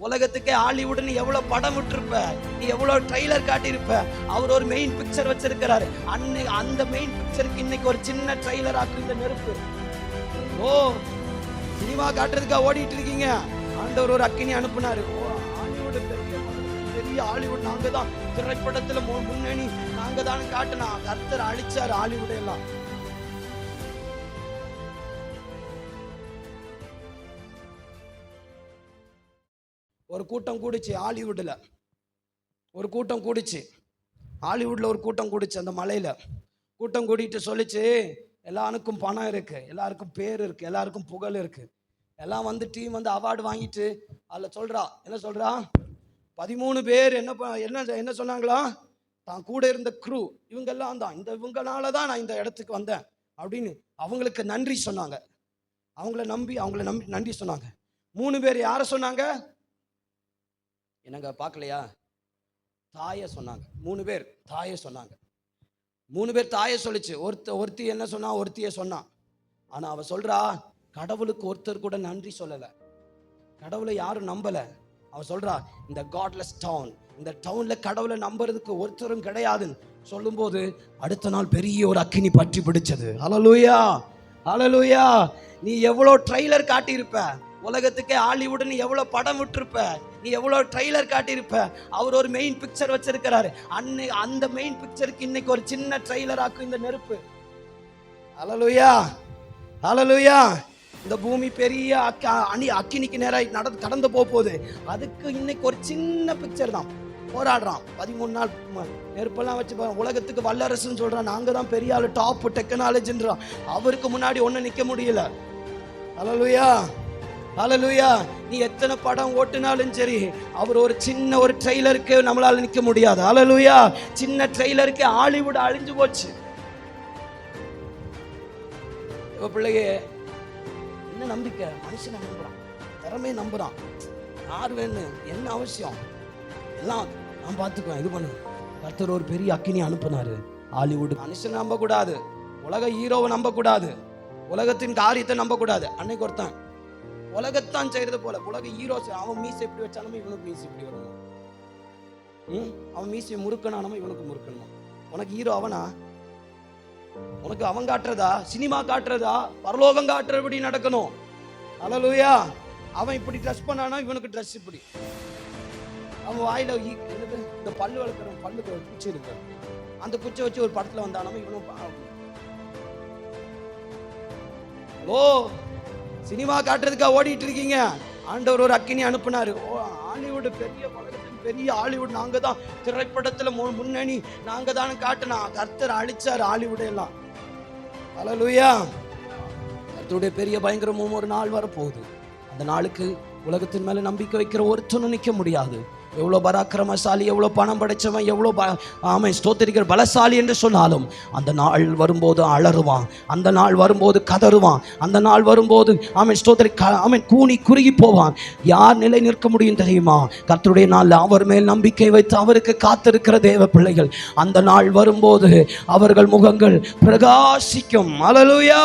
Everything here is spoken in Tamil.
உலகத்துக்கே ஹாலிவுட் நீ எவ்வளவு படம் விட்டுருப்ப, நீ எவ்வளவு ட்ரைலர் காட்டியிருப்ப. அவர் ஒரு மெயின் பிக்சர் வச்சிருக்கிறாரு. அந்த மெயின் பிக்சருக்கு இன்னைக்கு ஒரு சின்ன ட்ரைலர் ஆக்கு இந்த நெருப்பு. ஓ, சினிமா காட்டுறதுக்காக ஓடிட்டு இருக்கீங்க, ஆண்டவர் ஒரு அக்கினி அனுப்புனாரு. ஹாலிவுட் பெரிய ஹாலிவுட் நாங்க தான், திரைப்படத்துல முன்னணி நாங்க தான் காட்டினா. கர்த்தர் அழிச்சாரு ஹாலிவுட் எல்லாம். ஒரு கூட்டம் கூடிச்சு ஹாலிவுட்ல, ஒரு கூட்டம் கூடிச்சு ஹாலிவுட்ல, ஒரு கூட்டம் கூடிச்சு. அந்த மலையில கூட்டம் கூடிட்டு சொல்லிச்சு, எல்லாருக்கும் பணம் இருக்கு, எல்லாருக்கும் பேர் இருக்கு, எல்லாருக்கும் புகழ் இருக்கு. எல்லாம் வந்து டீம் வந்து அவார்டு வாங்கிட்டு அதில் சொல்றா, என்ன சொல்றா, 13 பேர் என்ன சொன்னாங்களா, தான் கூட இருந்த க்ரூ இவங்கெல்லாம் தான், இவங்களால தான் நான் இந்த இடத்துக்கு வந்தேன் அப்படின்னு அவங்களுக்கு நன்றி சொன்னாங்க. அவங்கள நம்பி நன்றி சொன்னாங்க. 3 பேர் யாரை சொன்னாங்க? என்னங்க பார்க்கலையா? தாயை சொன்னாங்க. 3 பேர் தாயை சொன்னாங்க. 3 பேர் தாயை சொல்லிச்சு. ஒருத்தி என்ன சொன்னா, ஒருத்திய சொன்னான். ஆனா அவ சொல்றா, கடவுளுக்கு ஒருத்தர் கூட நன்றி சொல்லல, கடவுளை யாரும் நம்பல. அவ சொல்றா, இந்த காட்லெஸ் டவுன், இந்த டவுன்ல கடவுளை நம்புறதுக்கு ஒருத்தரும் கிடையாதுன்னு சொல்லும்போது அடுத்த நாள் பெரிய ஒரு அக்கினி பற்றி பிடிச்சது. ஹல்லேலூயா, ஹல்லேலூயா. நீ எவ்வளவு ட்ரைலர் காட்டியிருப்ப, உலகத்துக்கே ஹாலிவுட் நீ எவ்வளவு படம் விட்டுருப்ப, நீ எவ்வளவு ட்ரைலர் காட்டியிருப்ப. அவர் ஒரு மெயின் பிக்சர் வச்சிருக்கிறாரு. அந்த மெயின் பிக்சருக்கு இன்னைக்கு ஒரு சின்ன ட்ரைலர் ஆக்கு இந்த நெருப்பு. ஹல்லேலூயா, ஹல்லேலூயா. இந்த பூமி பெரிய அக்கினிக்கு நேராக கடந்து போகுது. அதுக்கு இன்னைக்கு ஒரு சின்ன பிக்சர் தான். போராடுறான் 13 நாள் நெருப்பெல்லாம் வச்சு உலகத்துக்கு வல்லரசுன்னு சொல்றான். நாங்க தான் பெரிய ஆளு, டாப் டெக்னாலஜின்றான். அவருக்கு முன்னாடி ஒன்னும் நிக்க முடியல. ஹல்லேலூயா, ஹல்லேலூயா. நீ எத்தனை படம் ஓட்டுனாலும் சரி, அவர் ஒரு சின்ன ஒரு ட்ரெய்லருக்கு நம்மளால நிக்க முடியாது. ஹல்லேலூயா. சின்ன ட்ரெய்லருக்கு ஹாலிவுட் அழிஞ்சு போச்சு. பிள்ளையே, என்ன நம்பிக்கை? மனுஷனை நம்புறான், திறமையை நம்புறான். யார் வேணும், என்ன அவசியம், எல்லாம் நான் பார்த்துக்குவேன், இது பண்ணு. கர்த்தர் ஒரு பெரிய அக்கினி அனுப்புனாரு ஹாலிவுட். மனுஷனை நம்ப கூடாது, உலக ஹீரோவை நம்ப கூடாது, உலகத்தின் காரியத்தை நம்ப கூடாது. அன்னைக்கு ஒருத்தன் உலகத்தான் செய்யறது போல உலக ஹீரோ, அவன் மீசை எப்படி வச்சாலும் இவனுக்கு மீசை இப்படி வரணும், அவன் மீசையை முறுக்கணும் இவனுக்கு முறுக்கணும். உனக்கு ஹீரோ அவனா? உனக்கு அவன் காட்டுறதா, சினிமா காட்டுறதா, பரலோகம் காட்டுறபடி நடக்கணும். ஹல்லேலூயா. அவன் இப்படி ட்ரெஸ் பண்ணானா இவனுக்கு ட்ரெஸ் இப்படி. அவன் வாயில இந்த பல்லு வளர்க்குற பல்லுக்கு ஒரு குச்சி இருக்கு, அந்த குச்சை வச்சு ஒரு படத்துல வந்தானா இவனும். ஓ, சினிமா காட்டுறதுக்காக ஓடிட்டு இருக்கீங்க, ஆண்டவர் ஒரு அக்கினி அனுப்புனாரு. ஓ, ஹாலிவுட் பெரிய ஹாலிவுட் நாங்க தான், திரைப்படத்துல முன்னணி நாங்க தான் காட்டினா. கர்த்தர் அழிச்சாரு ஹாலிவுட் எல்லாம். ஹல்லேலூயா. கர்த்தருடைய பெரிய பயங்கரமும் ஒரு நாள் வரப்போகுது. அந்த நாளுக்கு உலகத்தின் மேல நம்பிக்கை வைக்கிற ஒருத்தனும் நிக்க முடியாது. எவ்வளோ பராக்கிரமசாலி, எவ்வளோ பணம் படைச்சவன், எவ்வளோ ஆமென் ஸ்தோத்திரிக்கிற பலசாலி என்று சொன்னாலும் அந்த நாள் வரும்போது அலறுவான், அந்த நாள் வரும்போது கதறுவான், அந்த நாள் வரும்போது ஆமென் ஸ்தோத்திரி ஆமென் கூனி குறுகி போவான். யார் நிலை நிற்க முடியும் தெரியுமா? கர்த்தருடைய நாள் அவர் மேல் நம்பிக்கை வைத்து அவருக்கு காத்திருக்கிற தேவ பிள்ளைகள். அந்த நாள் வரும்போது அவர்கள் முகங்கள் பிரகாசிக்கும். ஹல்லேலூயா.